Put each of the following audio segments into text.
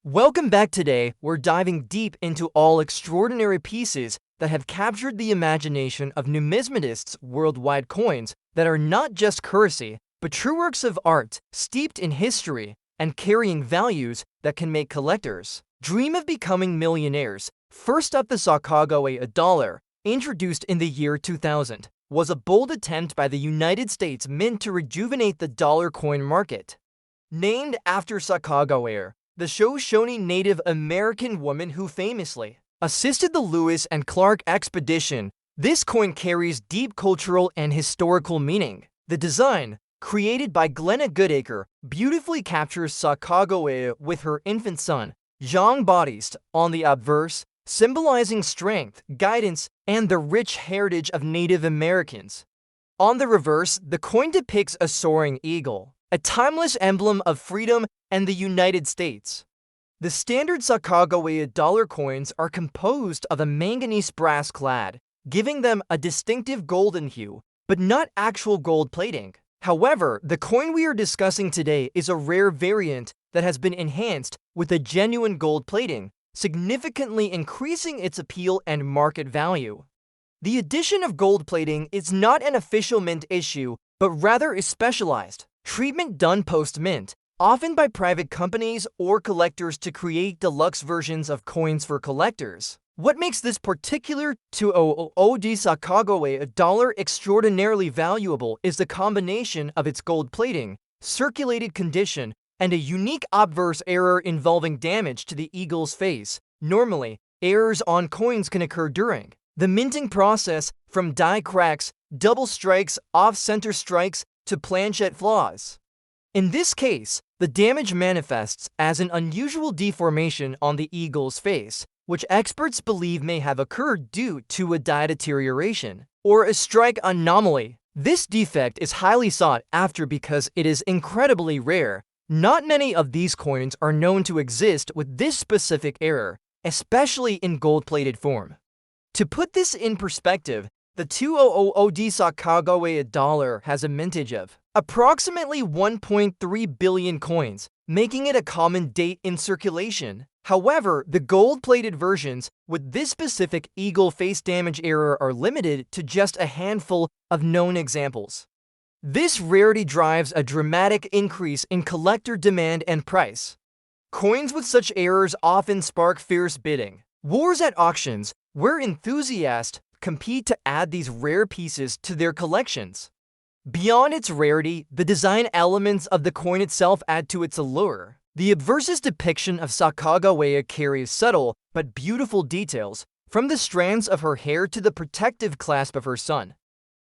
Welcome back. Today, we're diving deep into all extraordinary pieces that have captured the imagination of numismatists worldwide. Coins that are not just currency, but true works of art, steeped in history and carrying values that can make collectors dream of becoming millionaires. First up, the Sacagawea dollar, introduced in the year 2000, was a bold attempt by the United States Mint to rejuvenate the dollar coin market. Named after Sakagawea, the Shoshone Native American woman who famously assisted the Lewis and Clark expedition, this coin carries deep cultural and historical meaning. The design, created by Glenna Goodacre, beautifully captures Sakagawea with her infant son, Jean Baptiste, on the obverse, symbolizing strength, guidance, and the rich heritage of Native Americans. On the reverse, the coin depicts a soaring eagle, a timeless emblem of freedom and the United States. The standard Sacagawea dollar coins are composed of a manganese brass clad, giving them a distinctive golden hue, but not actual gold plating. However, the coin we are discussing today is a rare variant that has been enhanced with a genuine gold plating, significantly increasing its appeal and market value. The addition of gold plating is not an official mint issue, but rather a specialized treatment done post-mint, often by private companies or collectors to create deluxe versions of coins for collectors. What makes this particular 200 Sakagawea dollar extraordinarily valuable is the combination of its gold plating, circulated condition, and a unique obverse error involving damage to the eagle's face. Normally, errors on coins can occur during the minting process, from die cracks, double strikes, off-center strikes, to planchette flaws. In this case, the damage manifests as an unusual deformation on the eagle's face, which experts believe may have occurred due to a die deterioration or a strike anomaly. This defect is highly sought after because it is incredibly rare. Not many of these coins are known to exist with this specific error, especially in gold-plated form. To put this in perspective, the 200 Sakagawea dollar has a mintage of approximately 1.3 billion coins, making it a common date in circulation. However, the gold-plated versions with this specific eagle face damage error are limited to just a handful of known examples. This rarity drives a dramatic increase in collector demand and price. Coins with such errors often spark fierce bidding wars at auctions, where enthusiasts compete to add these rare pieces to their collections. Beyond its rarity, the design elements of the coin itself add to its allure. The obverse's depiction of Sakagawea carries subtle but beautiful details, from the strands of her hair to the protective clasp of her son.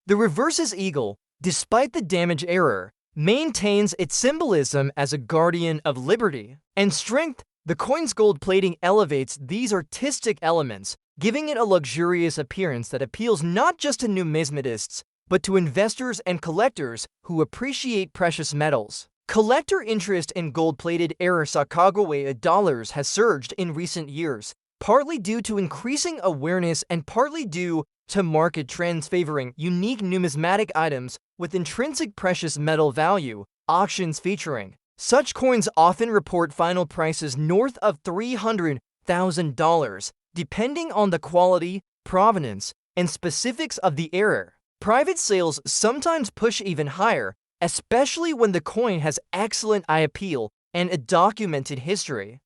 The reverse's eagle, despite the damage error, maintains its symbolism as a guardian of liberty and strength. The coin's gold plating elevates these artistic elements, giving it a luxurious appearance that appeals not just to numismatists, but to investors and collectors who appreciate precious metals. Collector interest in gold-plated era Sakagawea dollars has surged in recent years, partly due to increasing awareness and partly due to market trends favoring unique numismatic items with intrinsic precious metal value. Auctions featuring such coins often report final prices north of $300,000, depending on the quality, provenance, and specifics of the error. Private sales sometimes push even higher, especially when the coin has excellent eye appeal and a documented history.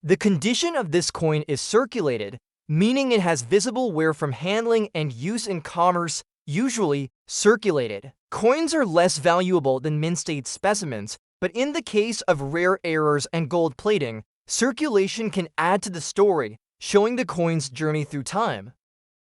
The condition of this coin is circulated, meaning it has visible wear from handling and use in commerce. Usually, circulated coins are less valuable than mint-state specimens, but in the case of rare errors and gold plating, circulation can add to the story, showing the coin's journey through time.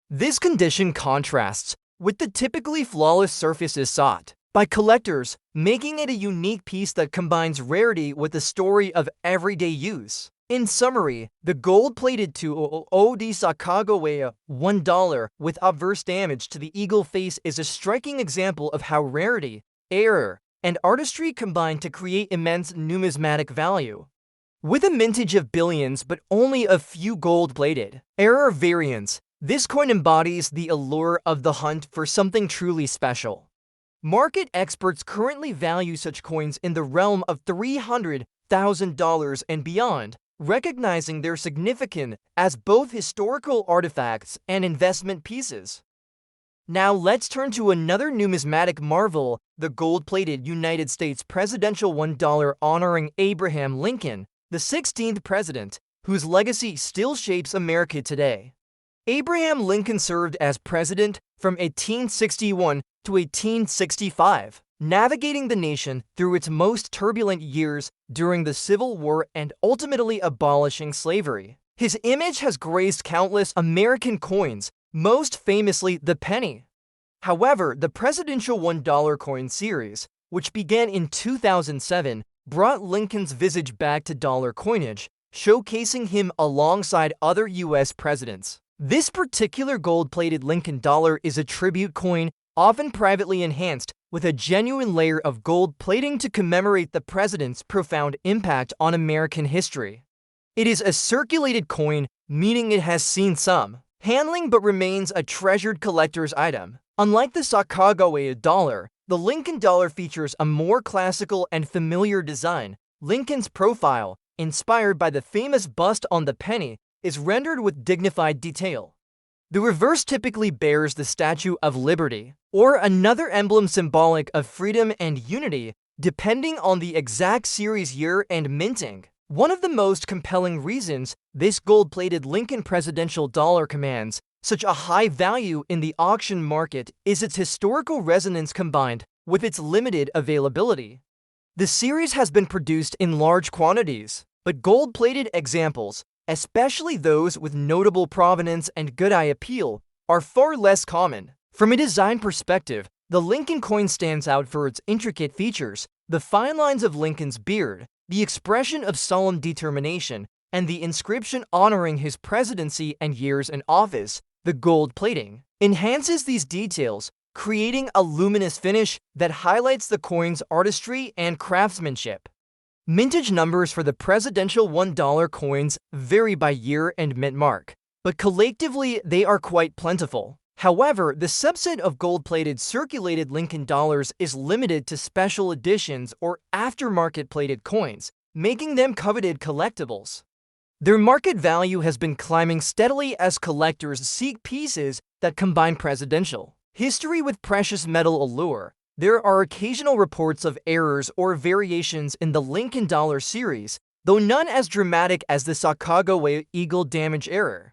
This condition contrasts with the typically flawless surfaces sought by collectors, making it a unique piece that combines rarity with the story of everyday use. In summary, the gold-plated 200 Sakagawea $1 with obverse damage to the eagle face is a striking example of how rarity, error, and artistry combine to create immense numismatic value. With a mintage of billions but only a few gold-plated error variants, this coin embodies the allure of the hunt for something truly special. Market experts currently value such coins in the realm of $300,000 and beyond, recognizing their significance as both historical artifacts and investment pieces. Now let's turn to another numismatic marvel, the gold-plated United States presidential $1 honoring Abraham Lincoln, the 16th president, whose legacy still shapes America today. Abraham Lincoln served as president from 1861 to 1865, navigating the nation through its most turbulent years during the Civil War and ultimately abolishing slavery. His image has graced countless American coins, most famously the penny. However, the presidential $1 coin series, which began in 2007, brought Lincoln's visage back to dollar coinage, showcasing him alongside other U.S. presidents. This particular gold-plated Lincoln dollar is a tribute coin, often privately enhanced, with a genuine layer of gold plating to commemorate the president's profound impact on American history. It is a circulated coin, meaning it has seen some handling but remains a treasured collector's item. Unlike the Sacagawea dollar, the Lincoln dollar features a more classical and familiar design. Lincoln's profile, inspired by the famous bust on the penny, is rendered with dignified detail. The reverse typically bears the Statue of Liberty, or another emblem symbolic of freedom and unity, depending on the exact series year and minting. One of the most compelling reasons this gold-plated Lincoln presidential dollar commands such a high value in the auction market is its historical resonance combined with its limited availability. The series has been produced in large quantities, but gold-plated examples, especially those with notable provenance and good eye appeal, are far less common. From a design perspective, the Lincoln coin stands out for its intricate features, the fine lines of Lincoln's beard, the expression of solemn determination, and the inscription honoring his presidency and years in office. The gold plating enhances these details, creating a luminous finish that highlights the coin's artistry and craftsmanship. Mintage numbers for the presidential $1 coins vary by year and mint mark, but collectively they are quite plentiful. However, the subset of gold-plated circulated Lincoln dollars is limited to special editions or aftermarket plated coins, making them coveted collectibles. Their market value has been climbing steadily as collectors seek pieces that combine presidential history with precious metal allure. There are occasional reports of errors or variations in the Lincoln dollar series, though none as dramatic as the Sakagawea eagle damage error.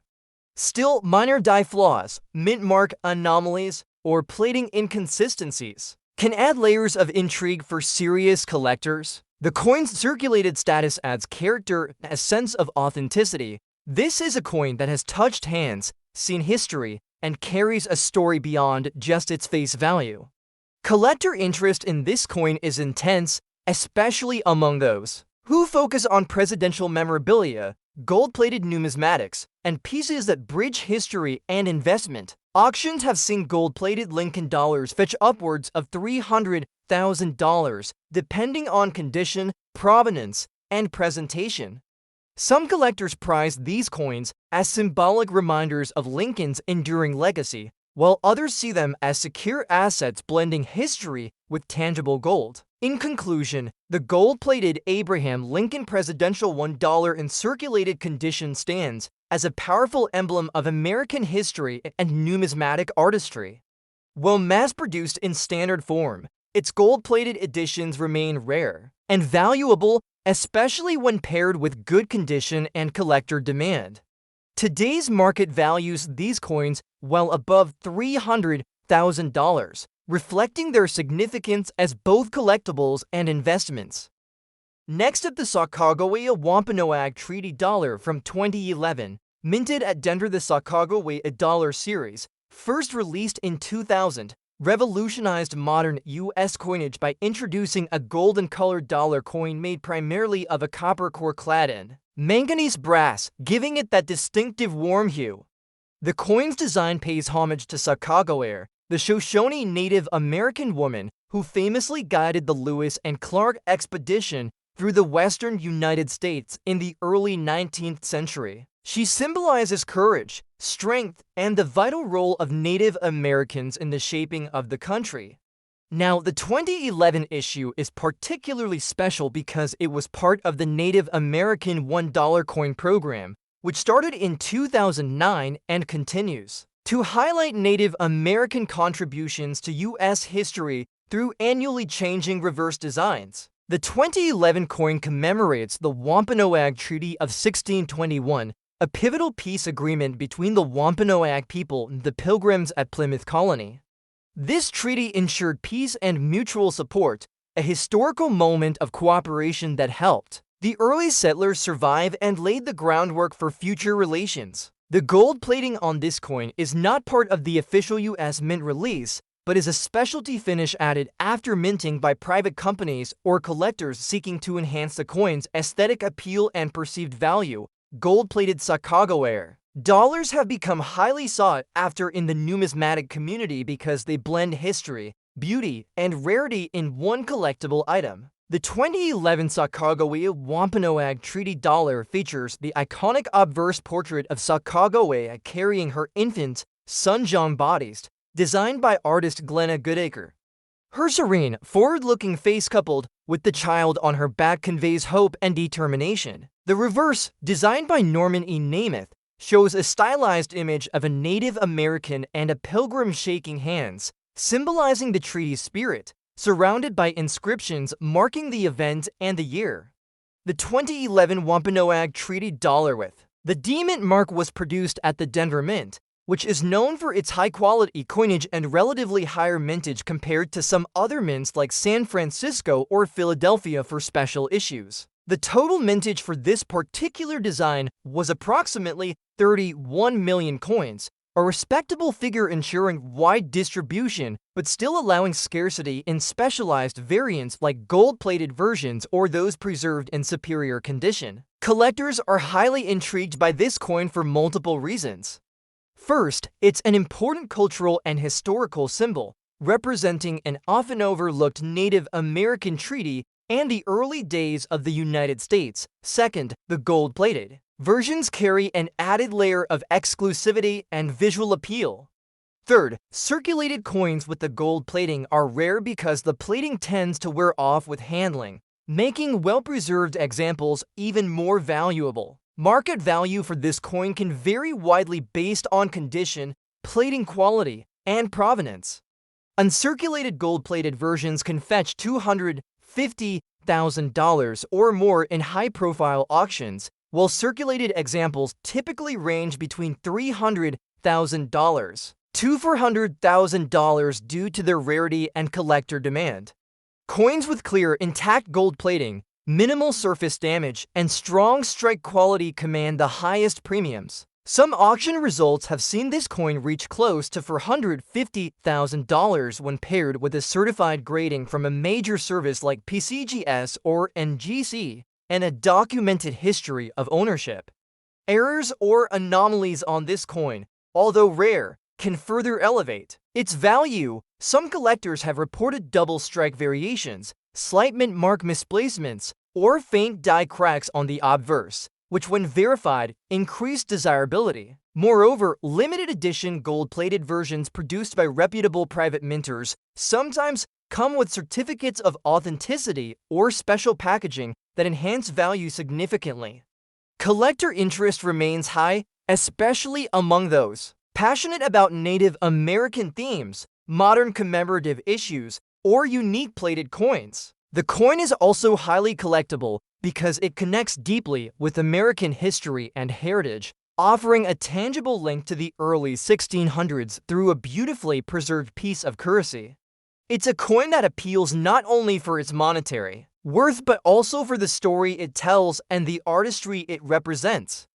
Still, minor die flaws, mint mark anomalies, or plating inconsistencies can add layers of intrigue for serious collectors. The coin's circulated status adds character and a sense of authenticity. This is a coin that has touched hands, seen history, and carries a story beyond just its face value. Collector interest in this coin is intense, especially among those who focus on presidential memorabilia, gold-plated numismatics, and pieces that bridge history and investment. Auctions have seen gold-plated Lincoln dollars fetch upwards of $300,000, depending on condition, provenance, and presentation. Some collectors prize these coins as symbolic reminders of Lincoln's enduring legacy, while others see them as secure assets blending history with tangible gold. In conclusion, the gold-plated Abraham Lincoln presidential $1 in circulated condition stands as a powerful emblem of American history and numismatic artistry. While mass-produced in standard form, its gold-plated editions remain rare and valuable, especially when paired with good condition and collector demand. Today's market values these coins well above $300,000, reflecting their significance as both collectibles and investments. Next up, the Sacagawea Wampanoag Treaty Dollar from 2011, minted at Denver. The Sacagawea Dollar series, first released in 2000, revolutionized modern U.S. coinage by introducing a golden-colored dollar coin made primarily of a copper core clad in manganese brass, giving it that distinctive warm hue. The coin's design pays homage to Sakagawea, the Shoshone Native American woman who famously guided the Lewis and Clark expedition through the western United States in the early 19th century. She symbolizes courage, strength, and the vital role of Native Americans in the shaping of the country. Now, the 2011 issue is particularly special because it was part of the Native American $1 coin program, which started in 2009 and continues to highlight Native American contributions to U.S. history through annually changing reverse designs. The 2011 coin commemorates the Wampanoag Treaty of 1621, a pivotal peace agreement between the Wampanoag people and the Pilgrims at Plymouth Colony. This treaty ensured peace and mutual support, a historical moment of cooperation that helped the early settlers survive and laid the groundwork for future relations. The gold plating on this coin is not part of the official U.S. mint release, but is a specialty finish added after minting by private companies or collectors seeking to enhance the coin's aesthetic appeal and perceived value. Gold-plated Sakagawea dollars have become highly sought after in the numismatic community because they blend history, beauty, and rarity in one collectible item. The 2011 Sacagawea Wampanoag Treaty Dollar features the iconic obverse portrait of Sakagawea carrying her infant son John-Baptiste, designed by artist Glenna Goodacre. Her serene, forward-looking face coupled with the child on her back conveys hope and determination. The reverse, designed by Norman E. Namath, shows a stylized image of a Native American and a pilgrim shaking hands, symbolizing the treaty's spirit, surrounded by inscriptions marking the event and the year. The 2011 Wampanoag Treaty Dollar with the D-Mint mark was produced at the Denver Mint, which is known for its high-quality coinage and relatively higher mintage compared to some other mints like San Francisco or Philadelphia for special issues. The total mintage for this particular design was approximately 31 million coins, a respectable figure ensuring wide distribution but still allowing scarcity in specialized variants like gold-plated versions or those preserved in superior condition. Collectors are highly intrigued by this coin for multiple reasons. First, it's an important cultural and historical symbol, representing an often overlooked Native American treaty and the early days of the United States. Second, the gold-plated versions carry an added layer of exclusivity and visual appeal. Third, circulated coins with the gold plating are rare because the plating tends to wear off with handling, making well-preserved examples even more valuable. Market value for this coin can vary widely based on condition, plating quality, and provenance. Uncirculated gold-plated versions can fetch $250,000 or more in high-profile auctions, while circulated examples typically range between $300,000 to $400,000 due to their rarity and collector demand. Coins with clear, intact gold plating, minimal surface damage, and strong strike quality command the highest premiums. Some auction results have seen this coin reach close to $450,000 when paired with a certified grading from a major service like PCGS or NGC, and a documented history of ownership. Errors or anomalies on this coin, although rare, can further elevate its value. Some collectors have reported double strike variations, slight mint mark misplacements, or faint die cracks on the obverse, which when verified, increase desirability. Moreover, limited edition gold-plated versions produced by reputable private minters sometimes come with certificates of authenticity or special packaging that enhance value significantly. Collector interest remains high, especially among those passionate about Native American themes, modern commemorative issues, or unique plated coins. The coin is also highly collectible because it connects deeply with American history and heritage, offering a tangible link to the early 1600s through a beautifully preserved piece of currency. It's a coin that appeals not only for its monetary worth but also for the story it tells and the artistry it represents.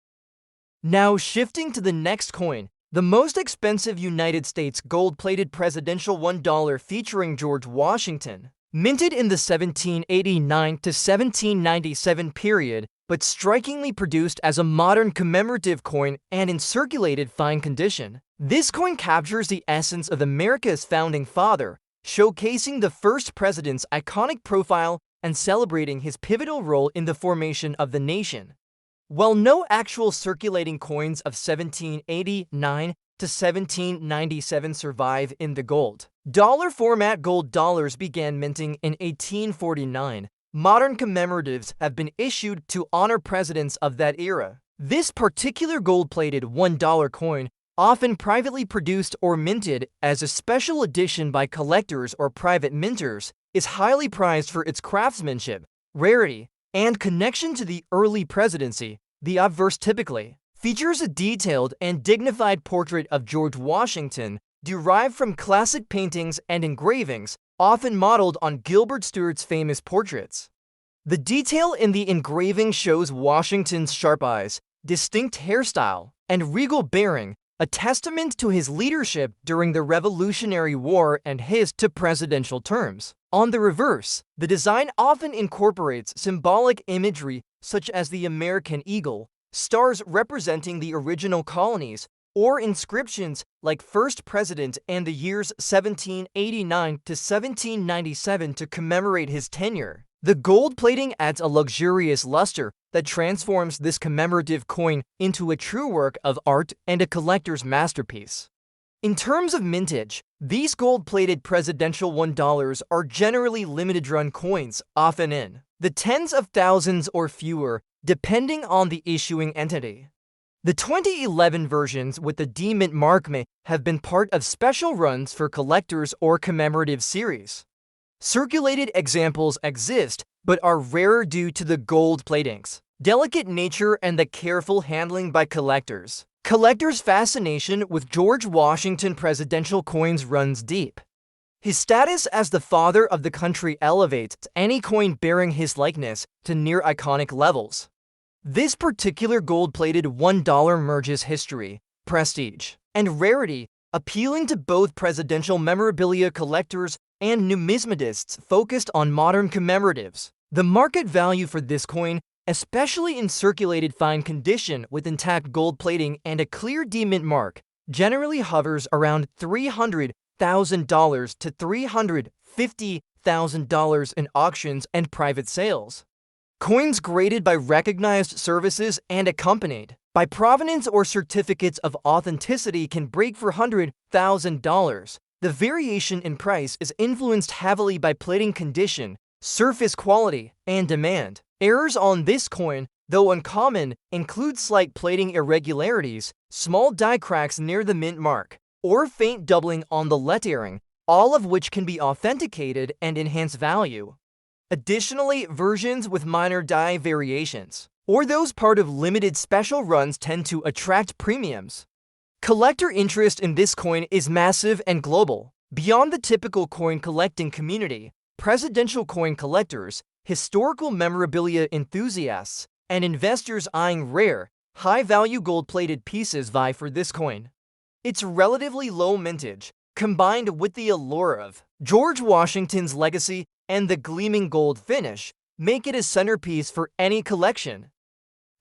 Now shifting to the next coin, the most expensive United States gold-plated presidential $1 featuring George Washington. Minted in the 1789 to 1797 period, but strikingly produced as a modern commemorative coin and in circulated fine condition. This coin captures the essence of America's founding father, showcasing the first president's iconic profile and celebrating his pivotal role in the formation of the nation. While no actual circulating coins of 1789 to 1797 survive in the gold Dollar format gold dollars began minting in 1849. Modern commemoratives have been issued to honor presidents of that era. This particular gold-plated $1 coin, often privately produced or minted as a special edition by collectors or private minters, is highly prized for its craftsmanship, rarity, and connection to the early presidency. The obverse typically features a detailed and dignified portrait of George Washington, derived from classic paintings and engravings, often modeled on Gilbert Stuart's famous portraits. The detail in the engraving shows Washington's sharp eyes, distinct hairstyle, and regal bearing, a testament to his leadership during the Revolutionary War and his to presidential terms. On the reverse, the design often incorporates symbolic imagery such as the American eagle, stars representing the original colonies, or inscriptions like First President and the years 1789 to 1797 to commemorate his tenure. The gold plating adds a luxurious luster that transforms this commemorative coin into a true work of art and a collector's masterpiece. In terms of mintage, these gold-plated presidential $1 are generally limited-run coins, often in the tens of thousands or fewer, depending on the issuing entity. The 2011 versions with the D-Mint mark may have been part of special runs for collectors or commemorative series. Circulated examples exist, but are rarer due to the gold plating's delicate nature and the careful handling by collectors. Collectors' fascination with George Washington presidential coins runs deep. His status as the father of the country elevates any coin bearing his likeness to near iconic levels. This particular gold-plated $1 merges history, prestige, and rarity, appealing to both presidential memorabilia collectors and numismatists focused on modern commemoratives. The market value for this coin, especially in circulated fine condition with intact gold plating and a clear D-Mint mark, generally hovers around $300,000 to $350,000 in auctions and private sales. Coins graded by recognized services and accompanied by provenance or certificates of authenticity can break for $100,000. The variation in price is influenced heavily by plating condition, surface quality, and demand. Errors on this coin, though uncommon, include slight plating irregularities, small die cracks near the mint mark, or faint doubling on the lettering, all of which can be authenticated and enhance value. Additionally, versions with minor die variations, or those part of limited special runs, tend to attract premiums. Collector interest in this coin is massive and global. Beyond the typical coin collecting community, presidential coin collectors, historical memorabilia enthusiasts, and investors eyeing rare, high-value gold-plated pieces vie for this coin. Its relatively low mintage, combined with the allure of George Washington's legacy and the gleaming gold finish, make it a centerpiece for any collection.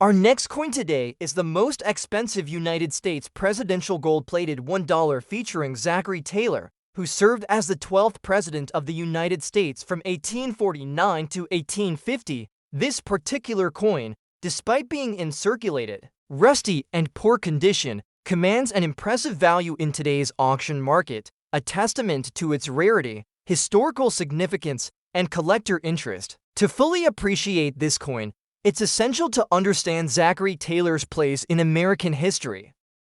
Our next coin today is the most expensive United States presidential gold-plated $1 featuring Zachary Taylor, who served as the 12th President of the United States from 1849 to 1850. This particular coin, despite being in circulated, rusty, and poor condition, commands an impressive value in today's auction market, a testament to its rarity, historical significance, and collector interest. To fully appreciate this coin, it's essential to understand Zachary Taylor's place in American history.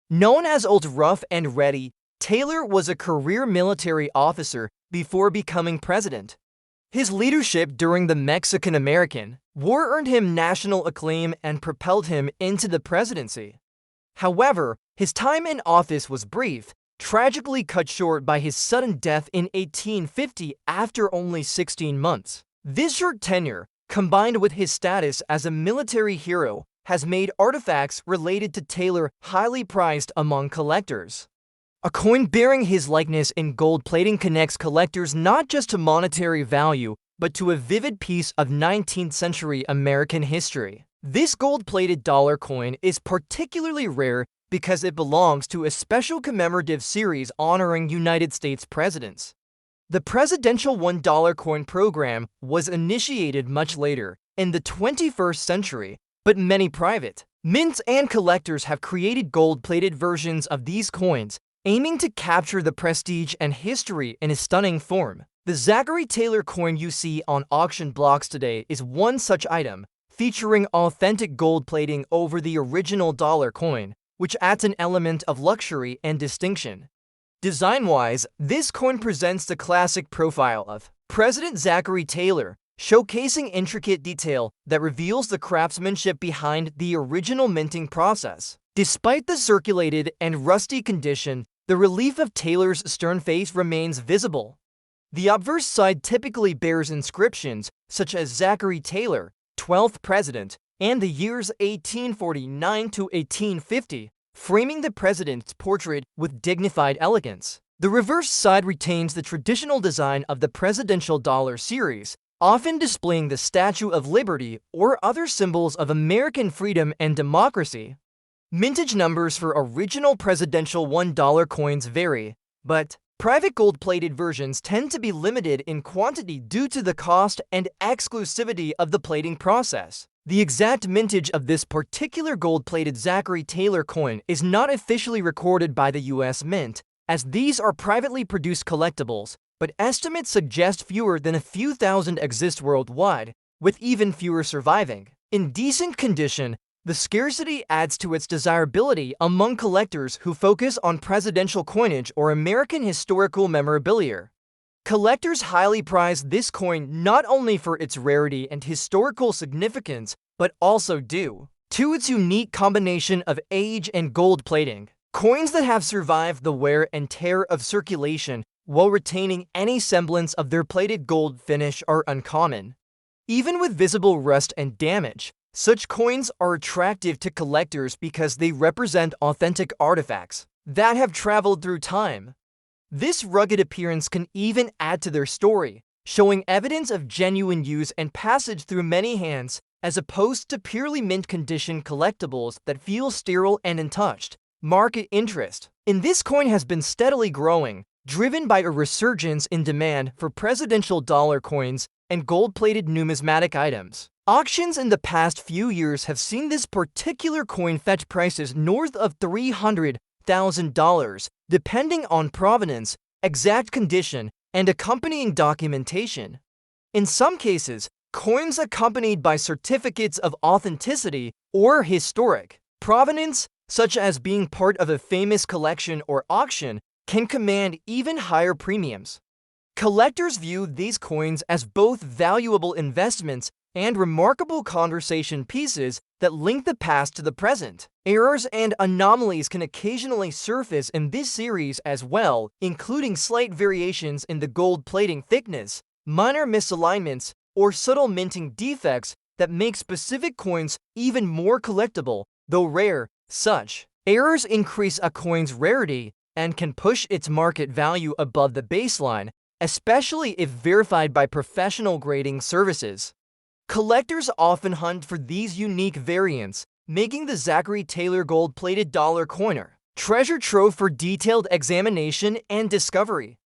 Known as Old Rough and Ready, Taylor was a career military officer before becoming president. His leadership during the Mexican-American War earned him national acclaim and propelled him into the presidency. However, his time in office was brief, tragically cut short by his sudden death in 1850 after only 16 months. This short tenure, combined with his status as a military hero, has made artifacts related to Taylor highly prized among collectors. A coin bearing his likeness in gold plating connects collectors not just to monetary value, but to a vivid piece of 19th century American history. This gold-plated dollar coin is particularly rare because it belongs to a special commemorative series honoring United States presidents. The presidential $1 coin program was initiated much later, in the 21st century, but many private mints and collectors have created gold-plated versions of these coins, aiming to capture the prestige and history in a stunning form. The Zachary Taylor coin you see on auction blocks today is one such item, featuring authentic gold plating over the original dollar coin, which adds an element of luxury and distinction. Design-wise, this coin presents the classic profile of President Zachary Taylor, showcasing intricate detail that reveals the craftsmanship behind the original minting process. Despite the circulated and rusty condition, the relief of Taylor's stern face remains visible. The obverse side typically bears inscriptions such as Zachary Taylor, 12th President, and the years 1849 to 1850, framing the president's portrait with dignified elegance. The reverse side retains the traditional design of the presidential dollar series, often displaying the Statue of Liberty or other symbols of American freedom and democracy. Mintage numbers for original presidential $1 coins vary, but private gold-plated versions tend to be limited in quantity due to the cost and exclusivity of the plating process. The exact mintage of this particular gold-plated Zachary Taylor coin is not officially recorded by the U.S. Mint, as these are privately produced collectibles, but estimates suggest fewer than a few thousand exist worldwide, with even fewer surviving. In decent condition, the scarcity adds to its desirability among collectors who focus on presidential coinage or American historical memorabilia. Collectors highly prize this coin not only for its rarity and historical significance, but also due to its unique combination of age and gold plating. Coins that have survived the wear and tear of circulation while retaining any semblance of their plated gold finish are uncommon. Even with visible rust and damage, such coins are attractive to collectors because they represent authentic artifacts that have traveled through time. This rugged appearance can even add to their story, showing evidence of genuine use and passage through many hands, as opposed to purely mint condition collectibles that feel sterile and untouched. Market interest in this coin has been steadily growing, driven by a resurgence in demand for presidential dollar coins and gold-plated numismatic items. Auctions in the past few years have seen this particular coin fetch prices north of $300,000, depending on provenance, exact condition, and accompanying documentation. In some cases, coins accompanied by certificates of authenticity or historic provenance, such as being part of a famous collection or auction, can command even higher premiums. Collectors view these coins as both valuable investments and remarkable conversation pieces that link the past to the present. Errors and anomalies can occasionally surface in this series as well, including slight variations in the gold plating thickness, minor misalignments, or subtle minting defects that make specific coins even more collectible, though rare. Such errors increase a coin's rarity and can push its market value above the baseline, especially if verified by professional grading services. Collectors often hunt for these unique variants, making the Zachary Taylor gold-plated dollar coiner treasure trove for detailed examination and discovery.